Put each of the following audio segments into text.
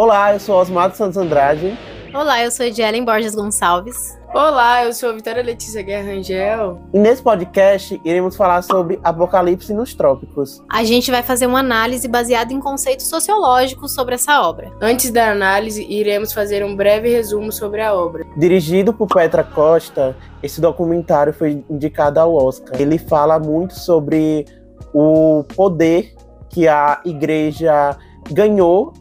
Olá, eu sou Osmar Santos Andrade. Olá, eu sou Edielen Borges Gonçalves. Olá, eu sou Vitória Letícia Guerra Rangel. E nesse podcast iremos falar sobre Apocalipse nos Trópicos. A gente vai fazer uma análise baseada em conceitos sociológicos sobre essa obra. Antes da análise, iremos fazer um breve resumo sobre a obra. Dirigido por Petra Costa, esse documentário foi indicado ao Oscar. Ele fala muito sobre o poder que a igreja ganhou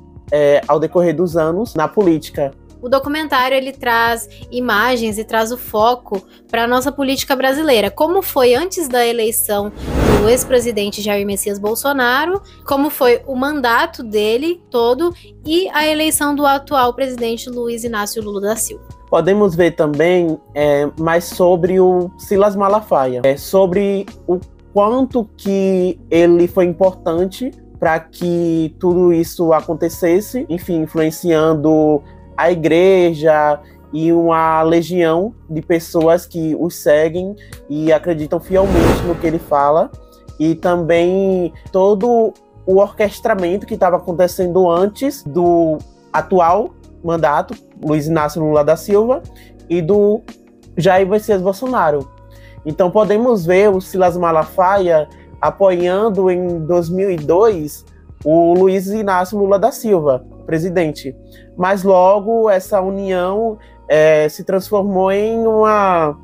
ao decorrer dos anos na política. O documentário ele traz imagens e traz o foco para a nossa política brasileira. Como foi antes da eleição do ex-presidente Jair Messias Bolsonaro, como foi o mandato dele todo e a eleição do atual presidente Luiz Inácio Lula da Silva. Podemos ver também mais sobre o Silas Malafaia, sobre o quanto que ele foi importante para que tudo isso acontecesse, enfim, influenciando a igreja e uma legião de pessoas que o seguem e acreditam fielmente no que ele fala, e também todo o orquestramento que estava acontecendo antes do atual mandato, Luiz Inácio Lula da Silva, e do Jair Messias Bolsonaro. Então podemos ver o Silas Malafaia apoiando em 2002 o Luiz Inácio Lula da Silva, presidente. Mas logo essa união se transformou em uma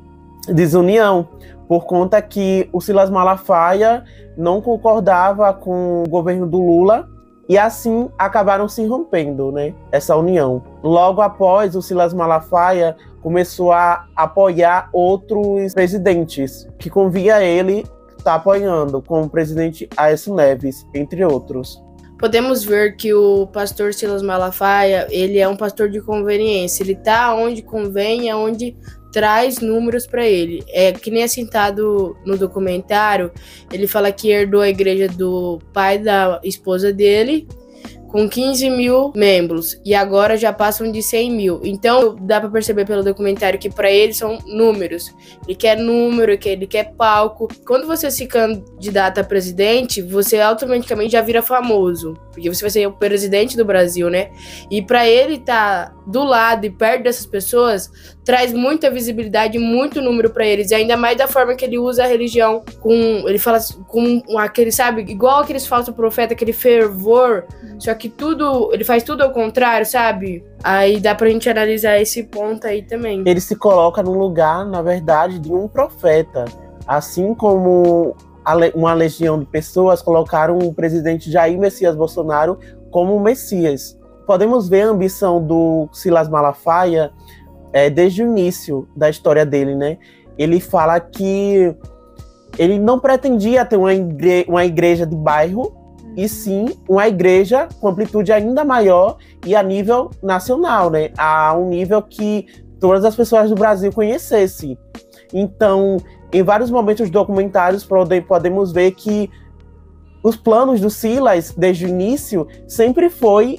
desunião, por conta que o Silas Malafaia não concordava com o governo do Lula, e assim acabaram se rompendo, né, essa união. Logo após, o Silas Malafaia começou a apoiar outros presidentes que convia a ele estar apoiando, como o presidente Aécio Neves, entre outros. Podemos ver que o pastor Silas Malafaia, ele é um pastor de conveniência. Ele tá onde convém, onde traz números para ele. É que nem é citado no documentário, ele fala que herdou a igreja do pai da esposa dele, com 15 mil membros, e agora já passam de 100 mil. Então, dá para perceber pelo documentário que para ele são números. Ele quer número, ele quer palco. Quando você se candidata a presidente, você automaticamente já vira famoso, porque você vai ser o presidente do Brasil, né? E para ele estar do lado e perto dessas pessoas, traz muita visibilidade, muito número para eles, e ainda mais da forma que ele usa a religião, ele fala com aquele, sabe, igual aqueles falsos profetas, aquele fervor, só que ele faz tudo ao contrário, sabe? Aí dá pra gente analisar esse ponto aí também. Ele se coloca no lugar, na verdade, de um profeta, assim como uma legião de pessoas colocaram o presidente Jair Messias Bolsonaro como Messias. Podemos ver a ambição do Silas Malafaia desde o início da história dele, né? Ele fala que ele não pretendia ter uma igreja de bairro, e sim uma igreja com amplitude ainda maior e a nível nacional, né? A um nível que todas as pessoas do Brasil conhecessem. Então, em vários momentos documentários, podemos ver que os planos do Silas, desde o início, sempre foi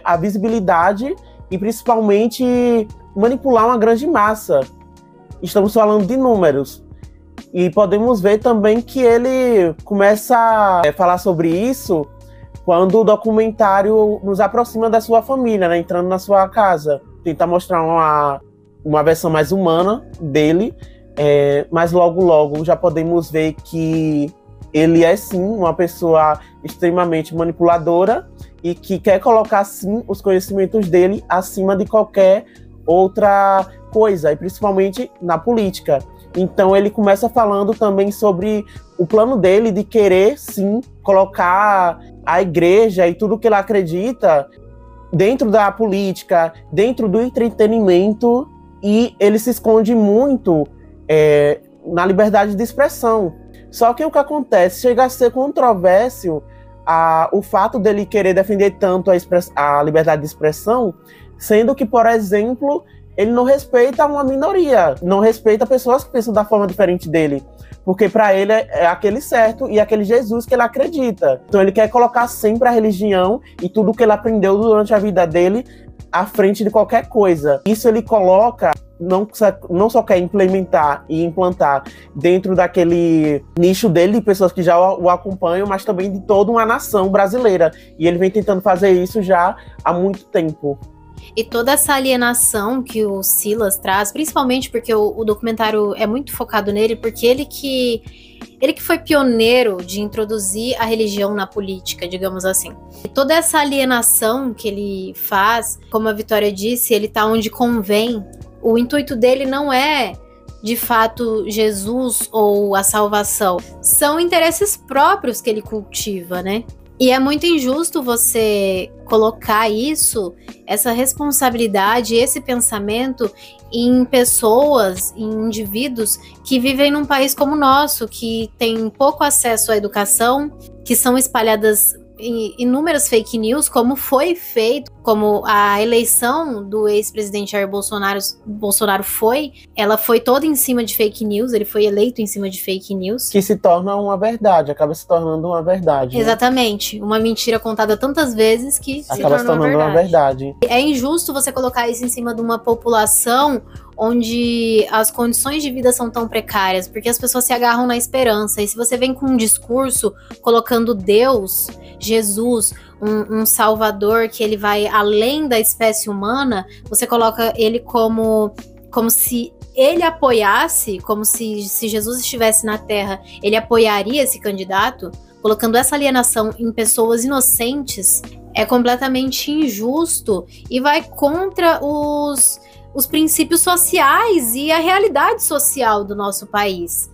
a visibilidade e principalmente manipular uma grande massa. Estamos falando de números. E podemos ver também que ele começa a falar sobre isso quando o documentário nos aproxima da sua família, né? Entrando na sua casa. Tenta mostrar uma versão mais humana dele, mas logo já podemos ver que ele é sim uma pessoa extremamente manipuladora e que quer colocar sim os conhecimentos dele acima de qualquer outra coisa, e principalmente na política. Então ele começa falando também sobre o plano dele de querer sim colocar a igreja e tudo que ele acredita dentro da política, dentro do entretenimento, e ele se esconde muito na liberdade de expressão. Só que o que acontece? Chega a ser controvérsio o fato dele querer defender tanto a liberdade de expressão, sendo que, por exemplo, ele não respeita uma minoria, não respeita pessoas que pensam da forma diferente dele, porque para ele é aquele certo e aquele Jesus que ele acredita. Então ele quer colocar sempre a religião e tudo que ele aprendeu durante a vida dele à frente de qualquer coisa. Isso ele coloca não só quer implementar e implantar dentro daquele nicho dele de pessoas que já o acompanham, mas também de toda uma nação brasileira. E ele vem tentando fazer isso já há muito tempo. E toda essa alienação que o Silas traz, principalmente porque o documentário é muito focado nele, porque ele que foi pioneiro de introduzir a religião na política, digamos assim. E toda essa alienação que ele faz, como a Vitória disse, ele tá onde convém. O intuito dele não é, de fato, Jesus ou a salvação. São interesses próprios que ele cultiva, né? E é muito injusto você colocar isso, essa responsabilidade, esse pensamento em pessoas, em indivíduos que vivem num país como o nosso, que tem pouco acesso à educação, que são espalhadas inúmeras fake news, como foi feito, como a eleição do ex-presidente Jair Bolsonaro ela foi toda em cima de fake news, ele foi eleito em cima de fake news. Que se torna uma verdade, acaba se tornando uma verdade. Exatamente, uma mentira contada tantas vezes que acaba se tornando uma verdade. É injusto você colocar isso em cima de uma população onde as condições de vida são tão precárias, porque as pessoas se agarram na esperança, e se você vem com um discurso colocando Deus, Jesus, um salvador que ele vai além da espécie humana, você coloca ele como se ele apoiasse, como se Jesus estivesse na Terra, ele apoiaria esse candidato, colocando essa alienação em pessoas inocentes, é completamente injusto e vai contra os princípios sociais e a realidade social do nosso país.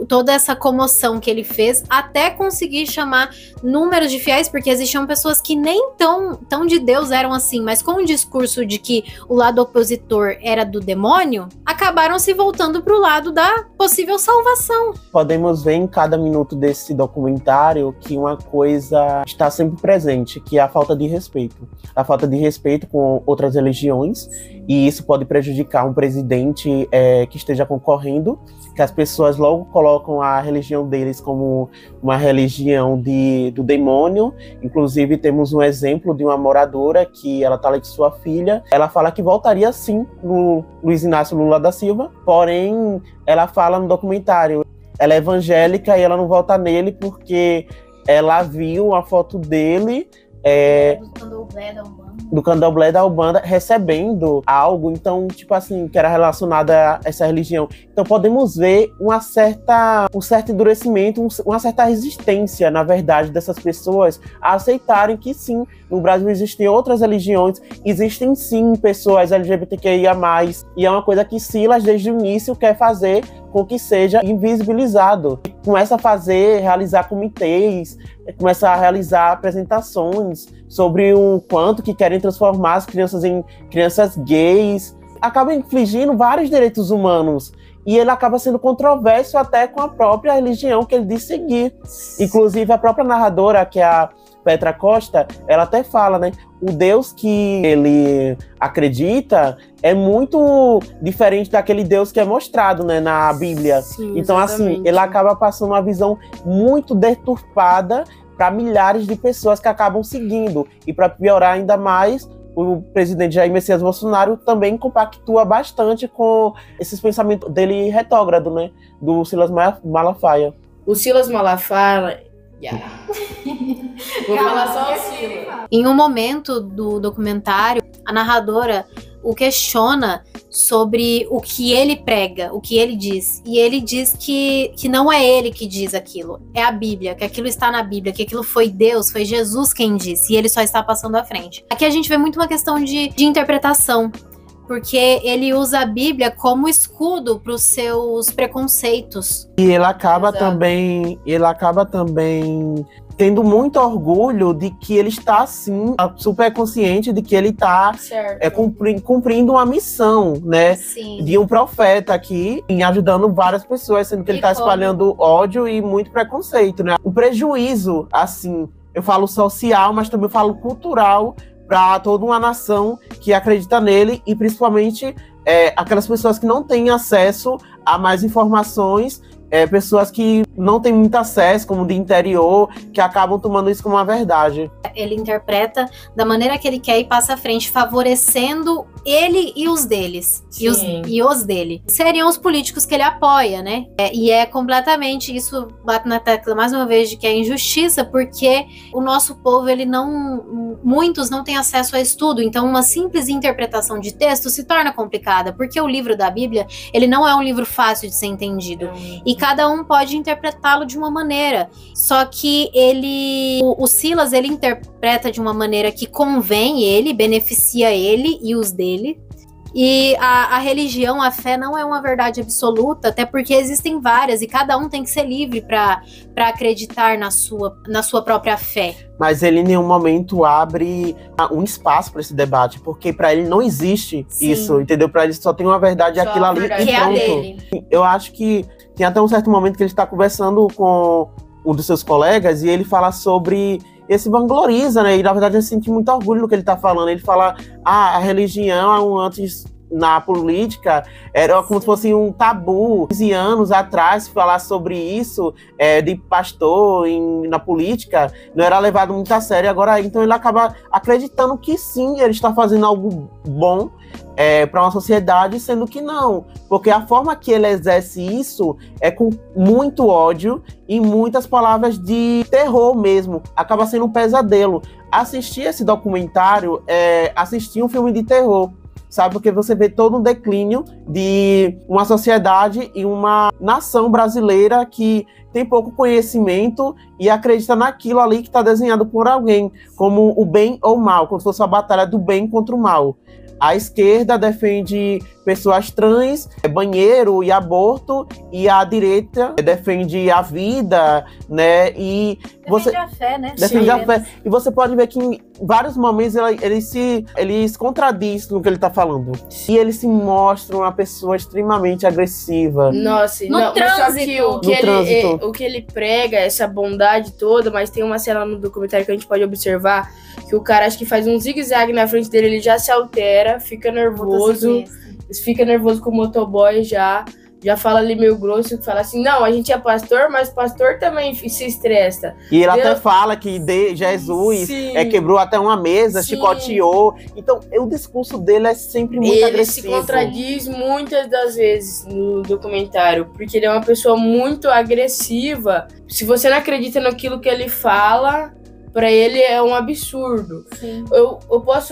Toda essa comoção que ele fez até conseguir chamar números de fiéis, porque existiam pessoas que nem tão de Deus eram assim, mas com o discurso de que o lado opositor era do demônio, acabaram se voltando para o lado da possível salvação. Podemos ver em cada minuto desse documentário que uma coisa está sempre presente, que é a falta de respeito. A falta de respeito com outras religiões, e isso pode prejudicar um presidente que esteja concorrendo, que as pessoas logo colocam a religião deles como uma religião do demônio. Inclusive, temos um exemplo de uma moradora que ela tá lá com sua filha. Ela fala que votaria sim no Luiz Inácio Lula da Silva, porém, ela fala no documentário, ela é evangélica e ela não vota nele porque ela viu a foto dele do candomblé da Umbanda recebendo algo, então, tipo assim, que era relacionado a essa religião. Então podemos ver um certo endurecimento, uma certa resistência, na verdade, dessas pessoas a aceitarem que sim, no Brasil existem outras religiões, existem sim pessoas LGBTQIA+, e é uma coisa que Silas, desde o início, quer fazer com que seja invisibilizado. Começa a realizar comitês, começa a realizar apresentações sobre o quanto que querem transformar as crianças em crianças gays. Acaba infligindo vários direitos humanos. E ele acaba sendo controverso até com a própria religião que ele diz seguir. Inclusive, a própria narradora, que é a Petra Costa, ela até fala, né? O Deus que ele acredita é muito diferente daquele Deus que é mostrado, né, na Bíblia. Sim, então, exatamente. Assim, ele acaba passando uma visão muito deturpada para milhares de pessoas que acabam seguindo. E para piorar ainda mais, o presidente Jair Messias Bolsonaro também compactua bastante com esses pensamentos dele retrógrado, né? Do Silas Malafaia. O Silas Malafaia... Vou falar só o Silas. Em um momento do documentário, a narradora o questiona sobre o que ele prega, o que ele diz. E ele diz que não é ele que diz aquilo, é a Bíblia, que aquilo está na Bíblia, que aquilo foi Deus, foi Jesus quem disse, e ele só está passando à frente. Aqui a gente vê muito uma questão de interpretação, porque ele usa a Bíblia como escudo para os seus preconceitos. E ele acaba também tendo muito orgulho de que ele está, assim, super consciente de que ele está cumprindo uma missão, né? Sim. De um profeta aqui, em ajudando várias pessoas, sendo que ele está espalhando ódio e muito preconceito, né? Um prejuízo, assim, eu falo social, mas também falo cultural, para toda uma nação que acredita nele, e principalmente aquelas pessoas que não têm acesso a mais informações pessoas que não têm muito acesso, como de interior, que acabam tomando isso como uma verdade. Ele interpreta da maneira que ele quer e passa à frente, favorecendo ele e os deles. E os dele. Seriam os políticos que ele apoia, né? E é completamente, isso bate na tecla mais uma vez de que é injustiça, porque o nosso povo, muitos não têm acesso a estudo, então uma simples interpretação de texto se torna complicada, porque o livro da Bíblia, ele não é um livro fácil de ser entendido. E cada um pode interpretá-lo de uma maneira. Só que o Silas, ele interpreta de uma maneira que convém ele, beneficia ele e os dele. E a religião, a fé não é uma verdade absoluta, até porque existem várias e cada um tem que ser livre para acreditar na sua própria fé. Mas ele em nenhum momento abre um espaço para esse debate, porque para ele não existe isso, entendeu? Para ele só tem uma verdade, só aquilo ali verdade, e pronto. é a dele. Eu acho que tem até um certo momento que ele está conversando com um dos seus colegas e ele fala sobre esse vangloriza, né? E na verdade ele sente muito orgulho no que ele tá falando. Ele fala, a religião antes na política era como se fosse um tabu. 15 anos atrás, falar sobre isso de pastor na política não era levado muito a sério. Agora, então ele acaba acreditando que sim, ele está fazendo algo bom para uma sociedade, sendo que não, porque a forma que ele exerce isso é com muito ódio e muitas palavras de terror mesmo, acaba sendo um pesadelo. Assistir esse documentário assistir um filme de terror, sabe, porque você vê todo um declínio de uma sociedade e uma nação brasileira que tem pouco conhecimento e acredita naquilo ali que está desenhado por alguém, como o bem ou o mal, como se fosse a batalha do bem contra o mal. A esquerda defende pessoas trans, banheiro e aborto, e a direita defende a vida, né? E defende a fé, né? Defende a fé. E você pode ver que em vários momentos ele se contradiz no que ele tá falando. E ele se mostra uma pessoa extremamente agressiva. Nossa, no trânsito. O que ele prega, essa bondade toda, mas tem uma cena no documentário que a gente pode observar que o cara, acho que faz um zigue-zague na frente dele, ele já se altera, fica nervoso com o motoboy, já fala ali meio grosso, que fala assim, não, a gente é pastor, mas pastor também se estressa. E ele até fala que Jesus quebrou até uma mesa, chicoteou. Então, o discurso dele é sempre muito agressivo. Ele se contradiz muitas das vezes no documentário, porque ele é uma pessoa muito agressiva. Se você não acredita naquilo que ele fala, pra ele é um absurdo. Sim. Eu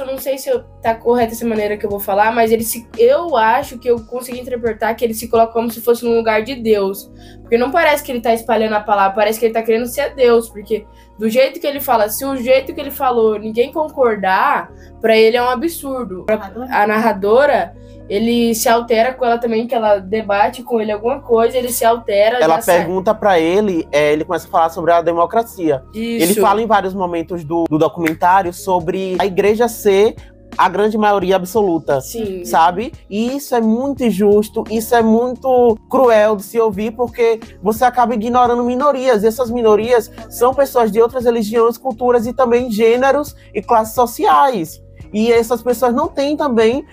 não sei se tá correta essa maneira que eu vou falar, mas eu acho que eu consegui interpretar que ele se coloca como se fosse no lugar de Deus. Porque não parece que ele tá espalhando a palavra, parece que ele tá querendo ser Deus. Porque do jeito que ele fala, se o jeito que ele falou ninguém concordar, pra ele é um absurdo. A narradora, ele se altera com ela também, que ela debate com ele alguma coisa, ele se altera. Ela pergunta pra ele, ele começa a falar sobre a democracia. Isso. Ele fala em vários momentos do documentário sobre a igreja ser a grande maioria absoluta, sim, sabe? E isso é muito injusto, isso é muito cruel de se ouvir, porque você acaba ignorando minorias, e essas minorias são pessoas de outras religiões, culturas e também gêneros e classes sociais. E essas pessoas não têm também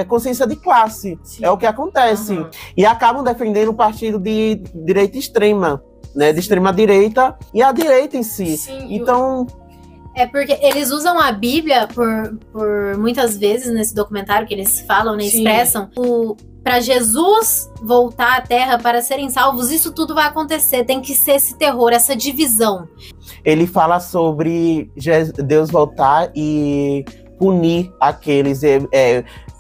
consciência de classe. Sim. É o que acontece. Uhum. E acabam defendendo o partido de direita extrema, né? De extrema direita e a direita em si. Sim, então... É porque eles usam a Bíblia por muitas vezes nesse documentário que eles falam, né, expressam para Jesus voltar à Terra para serem salvos, isso tudo vai acontecer, tem que ser esse terror, essa divisão. Ele fala sobre Deus voltar e punir aqueles,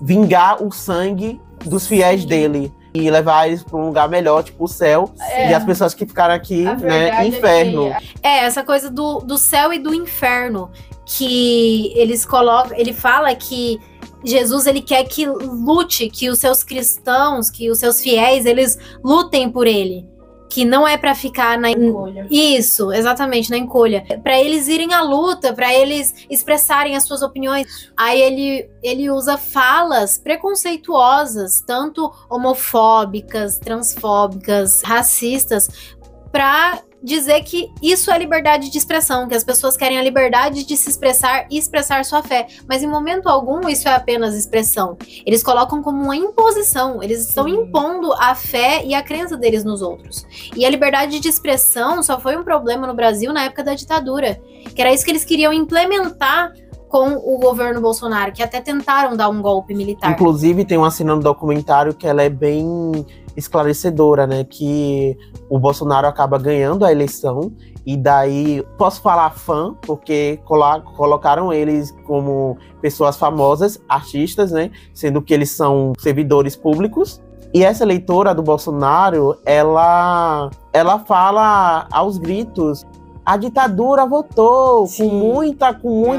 vingar o sangue dos fiéis dele e levar eles para um lugar melhor, tipo o céu, e as pessoas que ficaram aqui, né, inferno. Essa coisa do céu e do inferno, que eles colocam, ele fala que Jesus, ele quer que lute, que os seus cristãos, que os seus fiéis, eles lutem por ele. Que não é pra ficar na encolha. Isso, exatamente, na encolha. Pra eles irem à luta, pra eles expressarem as suas opiniões. Aí ele usa falas preconceituosas, tanto homofóbicas, transfóbicas, racistas, pra dizer que isso é liberdade de expressão, que as pessoas querem a liberdade de se expressar e expressar sua fé, mas em momento algum isso é apenas expressão. Eles colocam como uma imposição, eles estão impondo a fé e a crença deles nos outros. E a liberdade de expressão só foi um problema no Brasil na época da ditadura, que era isso que eles queriam implementar com o governo Bolsonaro, que até tentaram dar um golpe militar. Inclusive, tem uma cena no documentário que ela é bem esclarecedora, né? Que o Bolsonaro acaba ganhando a eleição, e daí, posso falar fã, porque colocaram eles como pessoas famosas, artistas, né? Sendo que eles são servidores públicos. E essa eleitora do Bolsonaro, ela fala aos gritos: a ditadura votou com muita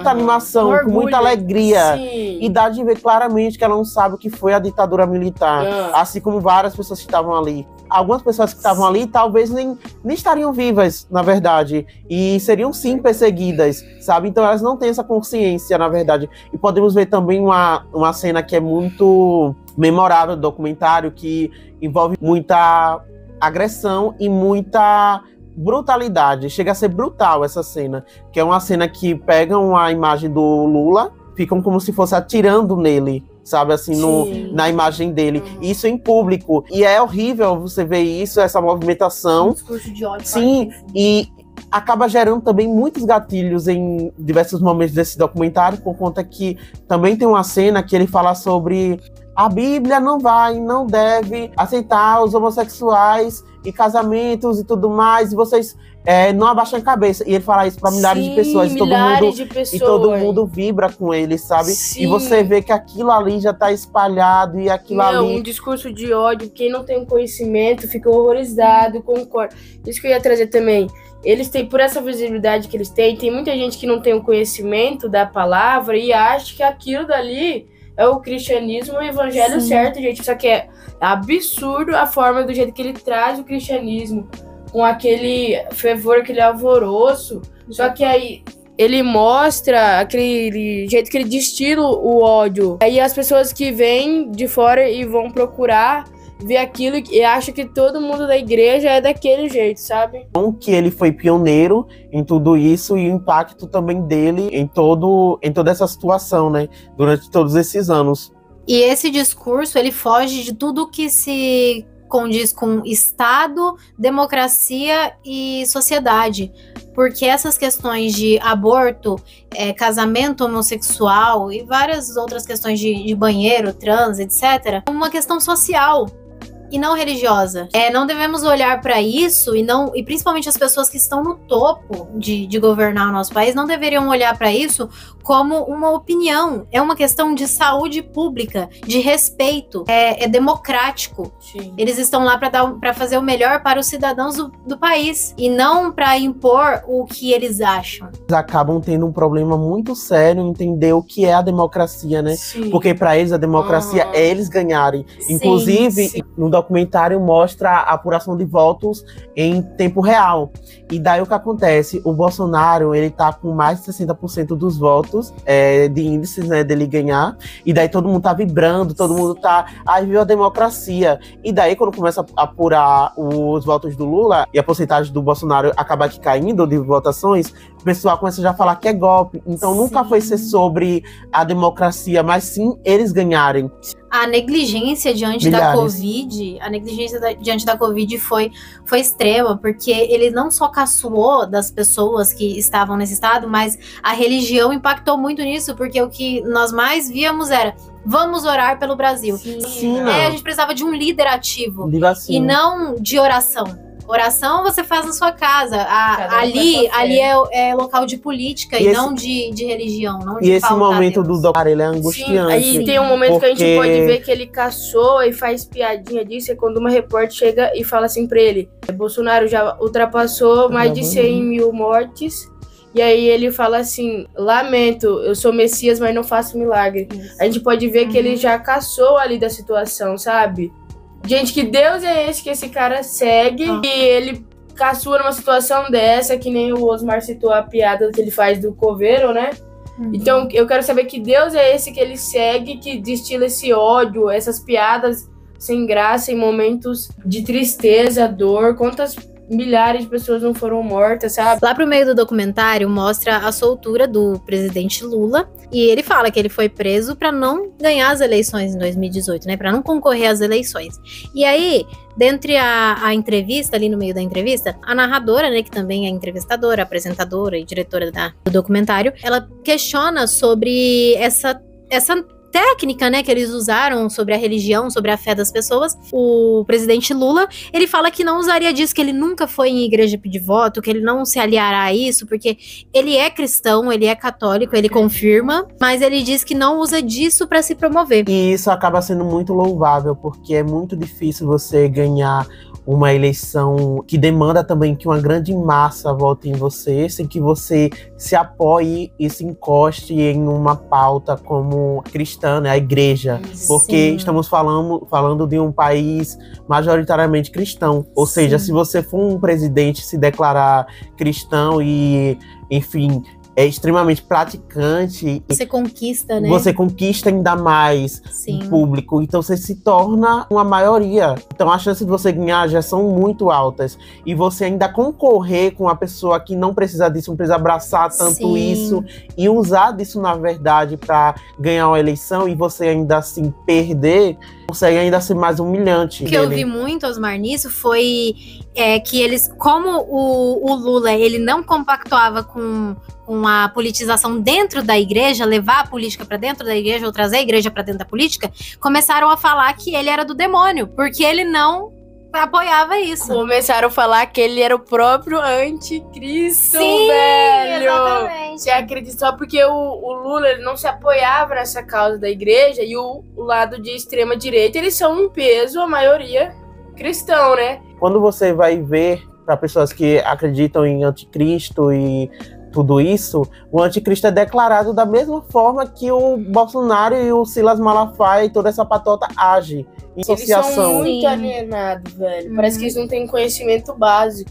animação, orgulho, com muita alegria. Sim. E dá de ver claramente que ela não sabe o que foi a ditadura militar. Assim como várias pessoas que estavam ali. Algumas pessoas que estavam ali talvez nem estariam vivas, na verdade. E seriam sim perseguidas, sabe? Então elas não têm essa consciência, na verdade. E podemos ver também uma cena que é muito memorável do documentário, que envolve muita agressão e muita brutalidade. Chega a ser brutal essa cena, que é uma cena que pegam a imagem do Lula, ficam como se fosse atirando nele, sabe, assim, na imagem dele. Isso em público. E é horrível você ver isso, essa movimentação. Um discurso de ódio. Sim, e acaba gerando também muitos gatilhos em diversos momentos desse documentário, por conta que também tem uma cena que ele fala sobre a Bíblia não deve aceitar os homossexuais e casamentos e tudo mais, e vocês não abaixam a cabeça. E ele fala isso para milhares de pessoas, e todo mundo vibra com ele, sabe? Sim. E você vê que aquilo ali já tá espalhado, e aquilo ali... um discurso de ódio, quem não tem conhecimento fica horrorizado, concordo. Isso que eu ia trazer também. Eles têm, por essa visibilidade que eles têm, tem muita gente que não tem o conhecimento da palavra e acha que aquilo dali é o cristianismo, o evangelho certo, gente. Só que é absurdo a forma do jeito que ele traz o cristianismo, com aquele fervor, aquele alvoroço. Só que aí ele mostra aquele jeito que ele destila o ódio. Aí as pessoas que vêm de fora e vão procurar ver aquilo e acham que todo mundo da igreja é daquele jeito, sabe? Que ele foi pioneiro em tudo isso, e o impacto também dele em toda essa situação, né? Durante todos esses anos. E esse discurso, ele foge de tudo que se condiz com Estado, democracia e sociedade. Porque essas questões de aborto, casamento homossexual e várias outras questões de banheiro, trans, etc., é uma questão social e não religiosa. Não devemos olhar para isso, e principalmente as pessoas que estão no topo de governar o nosso país não deveriam olhar para isso como uma opinião. É uma questão de saúde pública, de respeito, é democrático. Sim. Eles estão lá para fazer o melhor para os cidadãos do país, e não para impor o que eles acham. Eles acabam tendo um problema muito sério em entender o que é a democracia, né? Sim. Porque para eles a democracia é eles ganharem. Sim, Inclusive, no documentário mostra a apuração de votos em tempo real. E daí o que acontece? O Bolsonaro, ele tá com mais de 60% dos votos de índices, né, dele ganhar. E daí todo mundo tá vibrando, todo mundo tá... Ai, viu a democracia. E daí quando começa a apurar os votos do Lula e a porcentagem do Bolsonaro acaba aqui caindo de votações, o pessoal começa já a falar que é golpe. Então nunca foi ser sobre a democracia, mas sim eles ganharem. A negligência diante da Covid foi extrema, porque ele não só caçoou das pessoas que estavam nesse estado, mas a religião impactou muito nisso, porque o que nós mais víamos era: vamos orar pelo Brasil. Sim, a gente precisava de um líder ativo, assim. e não de oração. Oração você faz na sua casa. Ali é local de política e não de religião. Não de e esse momento do documentário, ele é angustiante. Aí tem um momento que a gente pode ver que ele caçou e faz piadinha disso, é quando uma repórter chega e fala assim pra ele: Bolsonaro já ultrapassou mais de 100 mil mortes. E aí ele fala assim: lamento, eu sou Messias, mas não faço milagre. Isso. A gente pode ver que ele já caçou ali da situação, sabe? Gente, que Deus é esse que esse cara segue, e ele caçua numa situação dessa, que nem o Osmar citou a piada que ele faz do coveiro, né? Então, eu quero saber que Deus é esse que ele segue, que destila esse ódio, essas piadas sem graça em momentos de tristeza, dor. Quantas milhares de pessoas não foram mortas, sabe? Lá pro meio do documentário mostra a soltura do presidente Lula e ele fala que ele foi preso para não ganhar as eleições em 2018, né? Para não concorrer às eleições. E aí, dentre a entrevista, ali no meio da entrevista, a narradora, né, que também é entrevistadora, apresentadora e diretora do documentário, ela questiona sobre essa técnica, né, que eles usaram sobre a religião, sobre a fé das pessoas. O presidente Lula, ele fala que não usaria disso, que ele nunca foi em igreja pedir voto, que ele não se aliará a isso, porque ele é cristão, ele é católico, ele confirma, mas ele diz que não usa disso para se promover. E isso acaba sendo muito louvável, porque é muito difícil você ganhar uma eleição que demanda também que uma grande massa vote em você, sem que você se apoie e se encoste em uma pauta como cristã, né, a igreja. Porque Sim. estamos falando de um país majoritariamente cristão. Ou seja, se você for um presidente se declarar cristão e, enfim, é extremamente praticante. Você conquista, né? Você conquista ainda mais o público, então você se torna uma maioria. Então as chances de você ganhar já são muito altas. E você ainda concorrer com uma pessoa que não precisa disso, não precisa abraçar tanto isso e usar disso, na verdade, para ganhar uma eleição e você ainda assim perder, consegue ainda ser mais humilhante. O que eu vi muito, Osmar, nisso foi que eles, como o Lula, ele não compactuava com a politização dentro da igreja, levar a política para dentro da igreja ou trazer a igreja para dentro da política, começaram a falar que ele era do demônio, porque ele não apoiava isso. Começaram a falar que ele era o próprio anticristo, Sim, velho. Exatamente. Você acredita só porque o Lula ele não se apoiava nessa causa da igreja e o lado de extrema direita, eles são um peso, a maioria cristão, né? Quando você vai ver, para pessoas que acreditam em anticristo e tudo isso, o anticristo é declarado da mesma forma que o Bolsonaro e o Silas Malafaia e toda essa patota age em associação. Eles são muito alienados, velho. Parece que eles não têm conhecimento básico.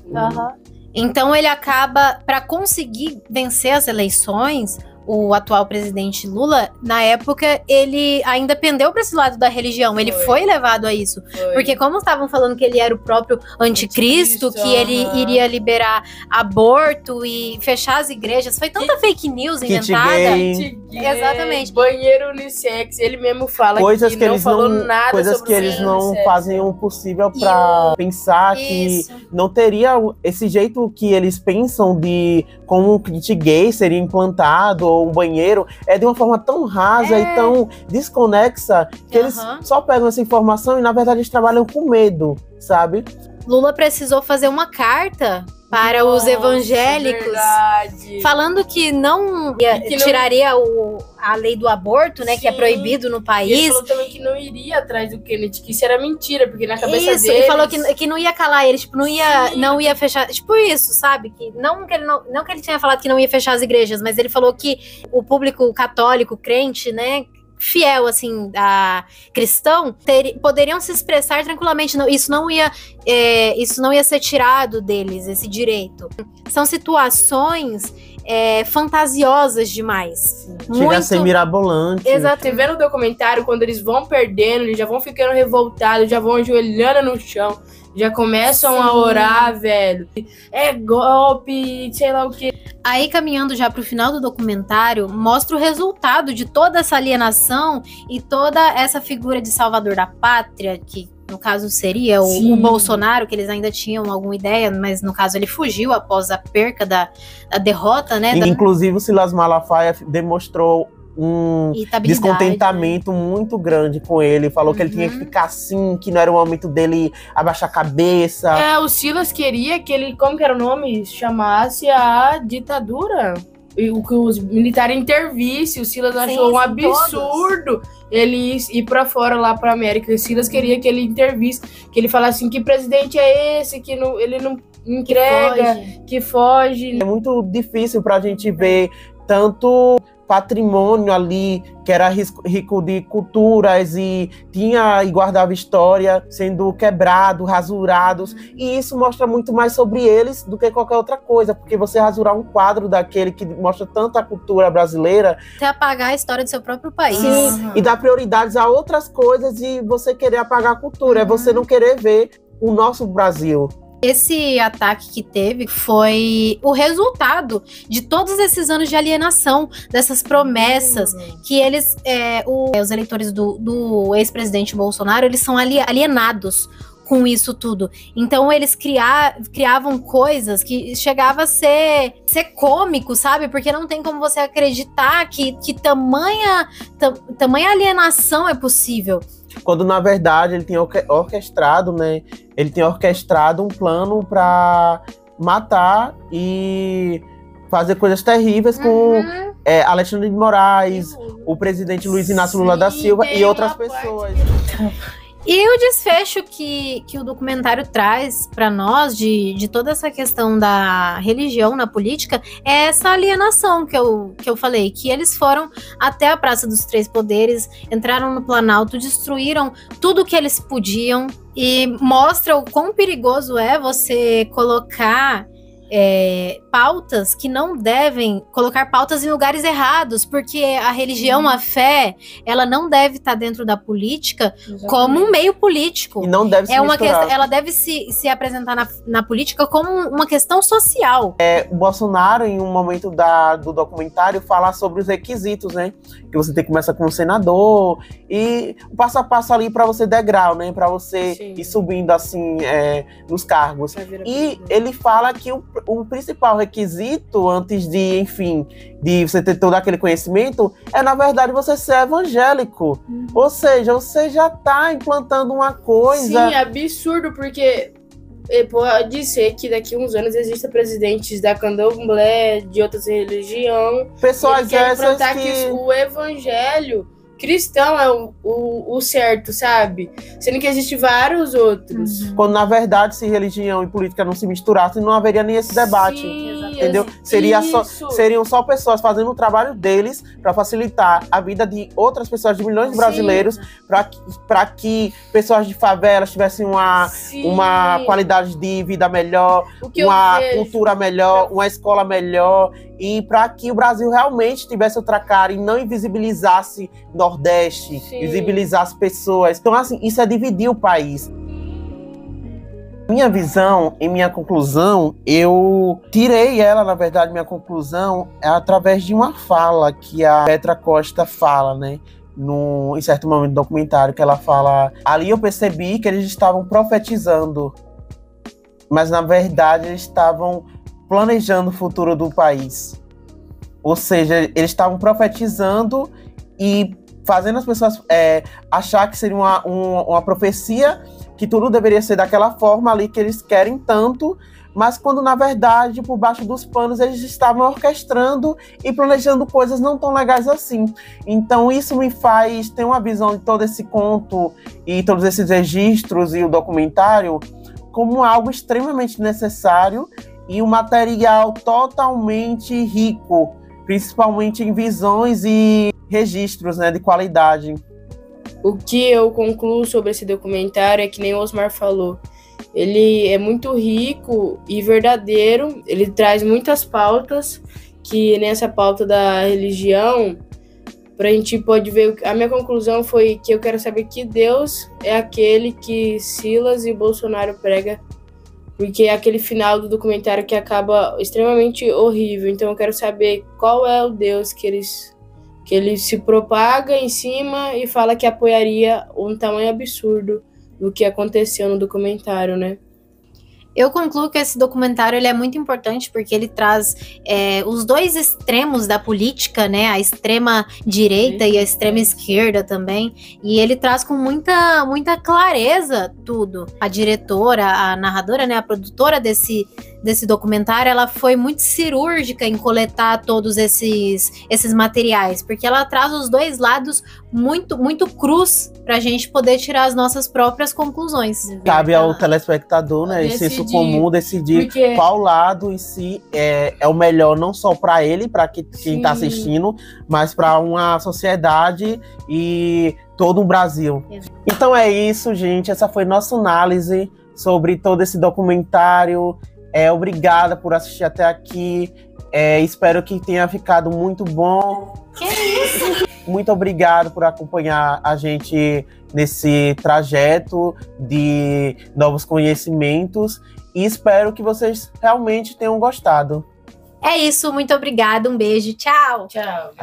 Então ele acaba, para conseguir vencer as eleições, o atual presidente Lula, na época, ele ainda pendeu para esse lado da religião. Ele foi levado a isso. Porque como estavam falando que ele era o próprio anticristo, que ele iria liberar aborto e fechar as igrejas, foi tanta fake news inventada. Exatamente. Banheiro unissex, ele mesmo fala coisas que não eles falou não, nada coisas sobre que eles não unissex, fazem o possível para pensar que não teria esse jeito que eles pensam de como um kit gay seria implantado ou um banheiro, é de uma forma tão rasa e tão desconexa que eles só pegam essa informação e na verdade eles trabalham com medo, sabe? Lula precisou fazer uma carta para os evangélicos, falando que não tiraria a lei do aborto, né, que é proibido no país. E ele falou também que não iria atrás do Kennedy, que isso era mentira, porque na cabeça deles... Ele falou que não ia calar eles, tipo, não ia fechar, tipo isso, sabe? Que ele tinha falado que não ia fechar as igrejas, mas ele falou que o público católico, crente, né, fiel, assim, a cristão, poderiam se expressar tranquilamente. Isso não ia ser tirado deles, esse direito. São situações fantasiosas demais. Chega a ser mirabolante. Exato. Você vê no documentário, quando eles vão perdendo, eles já vão ficando revoltados, já vão ajoelhando no chão, já começam a orar, velho. É golpe, sei lá o que. Aí, caminhando já pro final do documentário, mostra o resultado de toda essa alienação e toda essa figura de salvador da pátria, que no caso seria o Bolsonaro, que eles ainda tinham alguma ideia, mas no caso ele fugiu após a perca da derrota, né? Inclusive o Silas Malafaia demonstrou um descontentamento muito grande com ele. Falou que ele tinha que ficar assim, que não era o momento dele abaixar a cabeça. O Silas queria que ele, como que era o nome? Chamasse a ditadura. Que os militares intervissem. O Silas achou um absurdo ele ir pra fora, lá pra América. O Silas queria que ele intervisse, que ele falasse assim, que presidente é esse, que não, ele não entrega, que foge. É muito difícil pra gente ver tanto patrimônio ali, que era rico de culturas e tinha e guardava história, sendo quebrado, rasurados, e isso mostra muito mais sobre eles do que qualquer outra coisa, porque você rasurar um quadro daquele que mostra tanto a cultura brasileira... Você apagar a história do seu próprio país. Sim, e dar prioridades a outras coisas e você querer apagar a cultura, é você não querer ver o nosso Brasil. Esse ataque que teve foi o resultado de todos esses anos de alienação, dessas promessas que eles, os eleitores do ex-presidente Bolsonaro, eles são alienados com isso tudo. Então eles criavam coisas que chegava a ser cômico, sabe? Porque não tem como você acreditar que tamanha alienação é possível. Quando, na verdade, ele tinha orquestrado, né? Ele tinha orquestrado um plano para matar e fazer coisas terríveis com Alexandre de Moraes, o presidente Luiz Inácio Lula da Silva e outras pessoas. E o desfecho que o documentário traz para nós de toda essa questão da religião na política é essa alienação que eu falei, que eles foram até a Praça dos Três Poderes, entraram no Planalto, destruíram tudo que eles podiam e mostra o quão perigoso é você colocar pautas que não devem colocar pautas em lugares errados, porque a religião, a fé, ela não deve estar dentro da política. Exatamente. Como um meio político. E não deve se misturar. Ela deve se apresentar na política como uma questão social. O Bolsonaro, em um momento do documentário, fala sobre os requisitos, né? Que você tem que começar com um senador e o passo a passo ali para você degrau, né? Para você ir subindo assim nos cargos. E ele fala que o principal requisito antes de, enfim, de você ter todo aquele conhecimento é, na verdade, você ser evangélico. Ou seja, você já tá implantando uma coisa... Sim, absurdo, porque pode ser que daqui a uns anos existam presidentes da candomblé, de outras religiões. Pessoas essas que o evangelho cristão é o certo, sabe? Sendo que existem vários outros. Quando, na verdade, se religião e política não se misturassem, não haveria nem esse debate. Sim, entendeu? Seriam só pessoas fazendo o trabalho deles para facilitar a vida de outras pessoas, de milhões de brasileiros, para que pessoas de favelas tivessem uma qualidade de vida melhor, uma cultura melhor, uma escola melhor, e para que o Brasil realmente tivesse outra cara e não invisibilizasse Nordeste, visibilizasse pessoas. Então, assim, isso é dividir o país. Minha visão e minha conclusão, eu tirei ela, na verdade, minha conclusão é através de uma fala que a Petra Costa fala, né? Em certo momento do documentário, que ela fala... Ali eu percebi que eles estavam profetizando, mas, na verdade, eles estavam planejando o futuro do país. Ou seja, eles estavam profetizando e fazendo as pessoas achar que seria uma profecia, que tudo deveria ser daquela forma ali que eles querem tanto, mas quando, na verdade, por baixo dos panos, eles estavam orquestrando e planejando coisas não tão legais assim. Então, isso me faz ter uma visão de todo esse conto e todos esses registros e o documentário como algo extremamente necessário e um material totalmente rico, principalmente em visões e registros, né, de qualidade. O que eu concluo sobre esse documentário é que nem o Osmar falou. Ele é muito rico e verdadeiro, ele traz muitas pautas, que nessa pauta da religião, pra gente pode ver, a minha conclusão foi que eu quero saber que Deus é aquele que Silas e Bolsonaro prega, porque é aquele final do documentário que acaba extremamente horrível. Então eu quero saber qual é o Deus que ele se propaga em cima e fala que apoiaria um tamanho absurdo do que aconteceu no documentário, né? Eu concluo que esse documentário ele é muito importante porque ele traz os dois extremos da política, né? A extrema direita e a extrema esquerda também. E ele traz com muita clareza tudo. A diretora, a narradora, né? A produtora desse documentário, ela foi muito cirúrgica em coletar todos esses materiais, porque ela traz os dois lados muito crus pra gente poder tirar as nossas próprias conclusões. Cabe ao telespectador, né, em senso comum, decidir qual lado em si é o melhor, não só para ele, para quem está assistindo, mas para uma sociedade e todo o Brasil. Então é isso, gente. Essa foi nossa análise sobre todo esse documentário. Obrigada por assistir até aqui. Espero que tenha ficado muito bom. Que isso? Muito obrigado por acompanhar a gente nesse trajeto de novos conhecimentos. e espero que vocês realmente tenham gostado. É isso, muito obrigada, um beijo, tchau! Tchau.